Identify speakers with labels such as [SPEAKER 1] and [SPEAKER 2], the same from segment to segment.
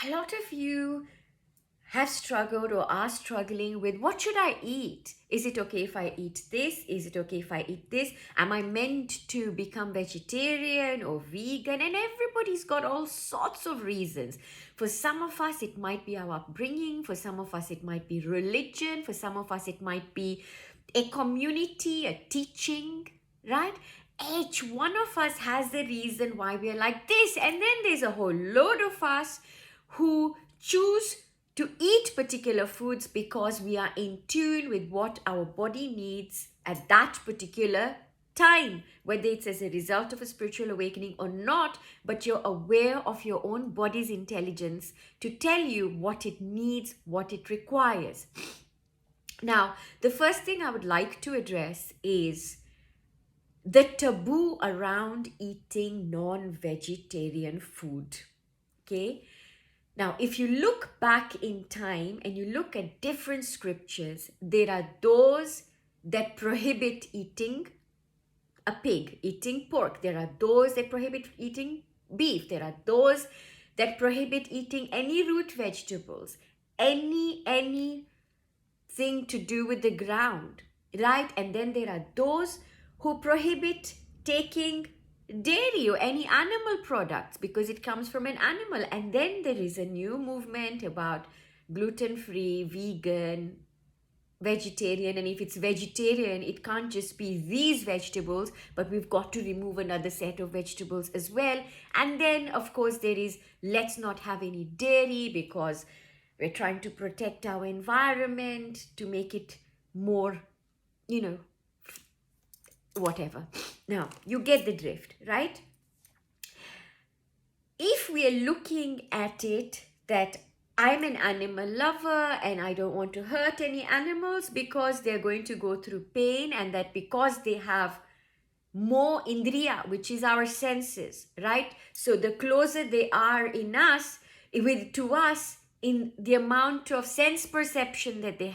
[SPEAKER 1] a lot of you have struggled or are struggling with what should I eat? Is it okay if I eat this? Is it okay if I eat this? Am I meant to become vegetarian or vegan? And everybody's got all sorts of reasons. For some of us, it might be our upbringing. For some of us, it might be religion. For some of us, it might be a community, a teaching, right? Each one of us has the reason why we are like this. And then there's a whole load of us who choose to eat particular foods because we are in tune with what our body needs at that particular time, whether it's as a result of a spiritual awakening or not, but you're aware of your own body's intelligence to tell you what it needs, what it requires. Now, the first thing I would like to address is the taboo around eating non-vegetarian food. Okay? Now, if you look back in time and you look at different scriptures, there are those that prohibit eating a pig, eating pork. There are those that prohibit eating beef. There are those that prohibit eating any root vegetables, anything to do with the ground, right? And then there are those who prohibit taking dairy or any animal products because it comes from an animal. And then there is a new movement about gluten-free, vegan, vegetarian, and if it's vegetarian, it can't just be these vegetables, but we've got to remove another set of vegetables as well. And then of course there is let's not have any dairy because we're trying to protect our environment to make it more, whatever. Now you get the drift, right? If we are looking at it that I'm an animal lover and I don't want to hurt any animals because they're going to go through pain, and that because they have more indriya, which is our senses, right? So the closer they are in us, to us, in the amount of sense perception that they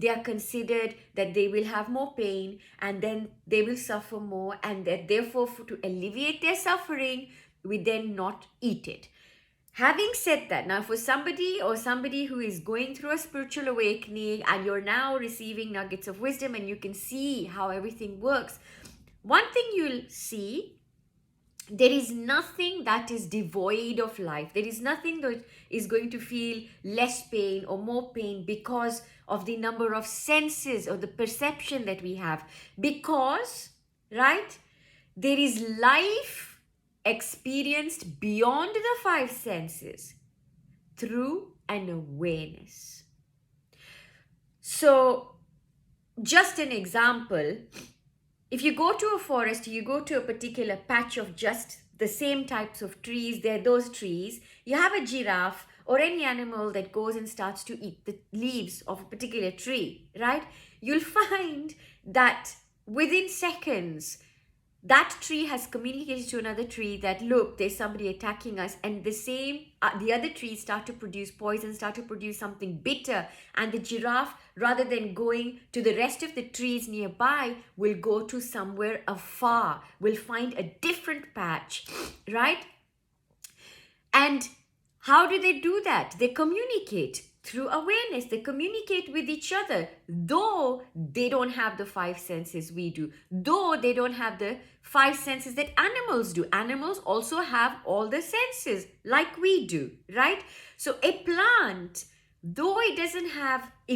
[SPEAKER 1] are considered that they will have more pain and then they will suffer more, and that therefore to alleviate their suffering, we then not eat it. Having said that, now for somebody who is going through a spiritual awakening and you're now receiving nuggets of wisdom and you can see how everything works, one thing you'll see, there is nothing that is devoid of life. There is nothing that is going to feel less pain or more pain because of the number of senses or the perception that we have. Because, right, there is life experienced beyond the five senses through an awareness. So, just an example, if you go to a forest, you go to a particular patch of just the same types of trees, they're those trees, you have a giraffe or any animal that goes and starts to eat the leaves of a particular tree, right? You'll find that within seconds, that tree has communicated to another tree that, look, there's somebody attacking us, and the other trees start to produce poison, start to produce something bitter, and the giraffe, rather than going to the rest of the trees nearby, will go to somewhere afar, will find a different patch, right? And how do they do that? They communicate through awareness. They communicate with each other, though they don't have the five senses we do, though they don't have the five senses that animals do. Animals also have all the senses like we do, right? So a plant, though it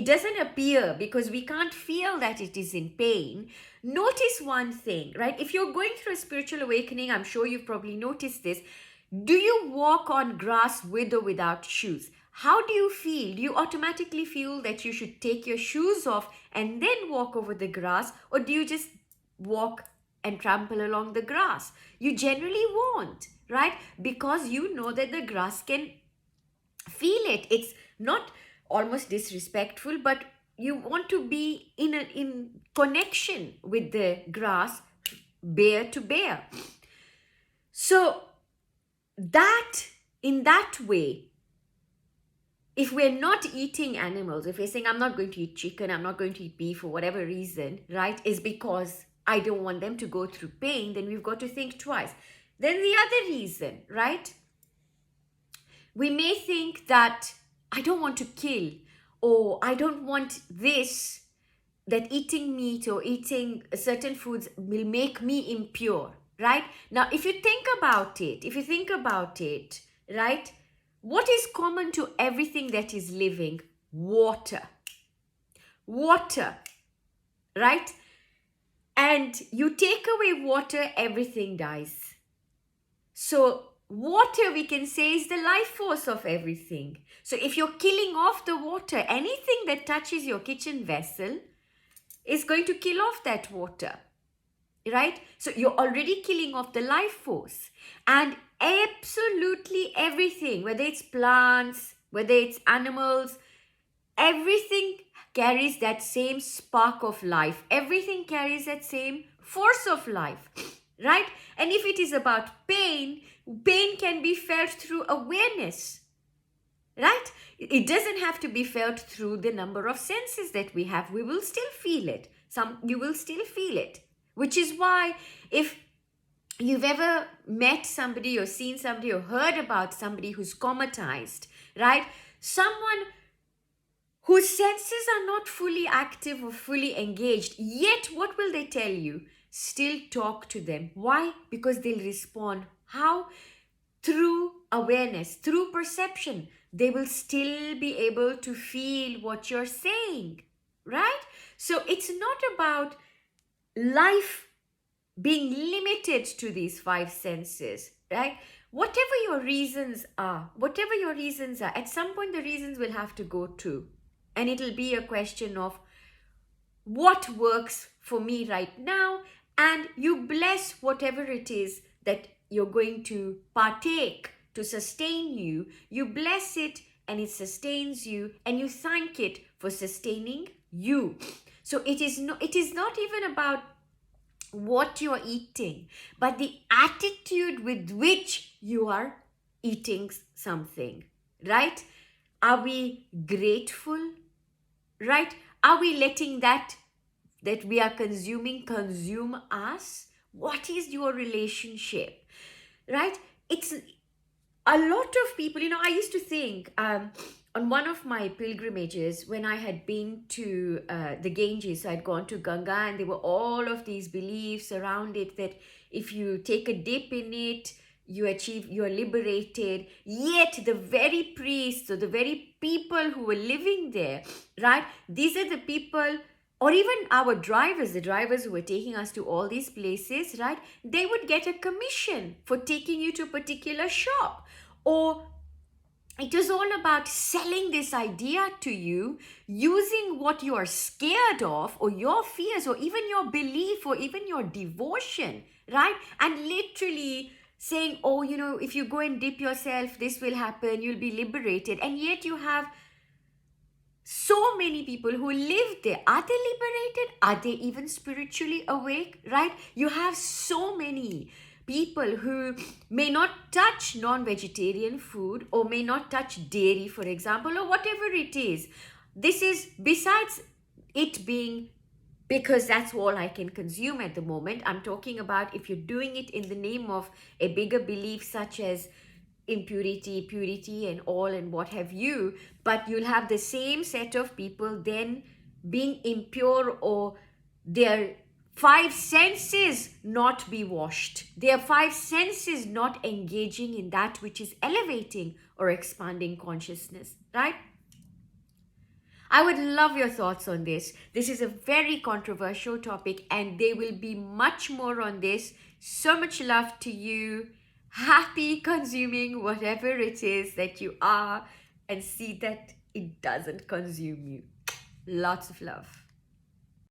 [SPEAKER 1] doesn't appear because we can't feel that it is in pain. Notice one thing, right? If you're going through a spiritual awakening, I'm sure you've probably noticed this. Do you walk on grass with or without shoes? How do you feel? Do you automatically feel that you should take your shoes off and then walk over the grass? Or do you just walk and trample along the grass? You generally won't, right? Because you know that the grass can feel it. It's not almost disrespectful, but you want to be in connection with the grass, bear to bear. So that in that way, if we're not eating animals, if we're saying I'm not going to eat chicken, I'm not going to eat beef for whatever reason, right, is because I don't want them to go through pain, then we've got to think twice. Then the other reason, right, we may think that I don't want to kill, or I don't want this, that eating meat or eating certain foods will make me impure, right? Now, if you think about it, right, what is common to everything that is living? Water. Water, right? And you take away water, everything dies. So water, we can say, is the life force of everything. So if you're killing off the water, anything that touches your kitchen vessel is going to kill off that water, right? So you're already killing off the life force. And absolutely everything, whether it's plants, whether it's animals, everything carries that same spark of life. Everything carries that same force of life, right? And if it is about pain, pain can be felt through awareness, right? It doesn't have to be felt through the number of senses that we have. We will still feel it. You will still feel it, which is why if you've ever met somebody or seen somebody or heard about somebody who's comatized, right? Someone whose senses are not fully active or fully engaged, yet what will they tell you? Still talk to them. Why? Because they'll respond. How? Through awareness, through perception. They will still be able to feel what you're saying, right? So it's not about life being limited to these five senses, right? Whatever your reasons are, at some point the reasons will have to go too. And it'll be a question of what works for me right now, and you bless whatever it is that you're going to partake to sustain you. You bless it and it sustains you, and you thank it for sustaining you. So it is not even about what you're eating, but the attitude with which you are eating something, right? Are we grateful, right? Are we letting that we are consuming consume us? What is your relationship, right? It's a lot of people, I used to think on one of my pilgrimages when I had been to the Ganges, so I'd gone to Ganga, and there were all of these beliefs around it that if you take a dip in it, you are liberated. Yet the very priests or the very people who were living there, right? These are the people, or even our drivers, the drivers who were taking us to all these places, right? They would get a commission for taking you to a particular shop. Or it was all about selling this idea to you, using what you are scared of, or your fears, or even your belief, or even your devotion, right? And literally saying, oh, if you go and dip yourself, this will happen, you'll be liberated. And yet you have so many people who live there. Are they liberated? Are they even spiritually awake, right? You have so many people who may not touch non-vegetarian food, or may not touch dairy, for example, or whatever it is. This is besides it being because that's all I can consume at the moment. I'm talking about if you're doing it in the name of a bigger belief such as impurity, purity and all and what have you, but you'll have the same set of people then being impure, or their five senses not be washed, their five senses not engaging in that which is elevating or expanding consciousness, right? I would love your thoughts on this. This is a very controversial topic, and there will be much more on this. So much love to you. Happy consuming whatever it is that you are, and see that it doesn't consume you. Lots of love.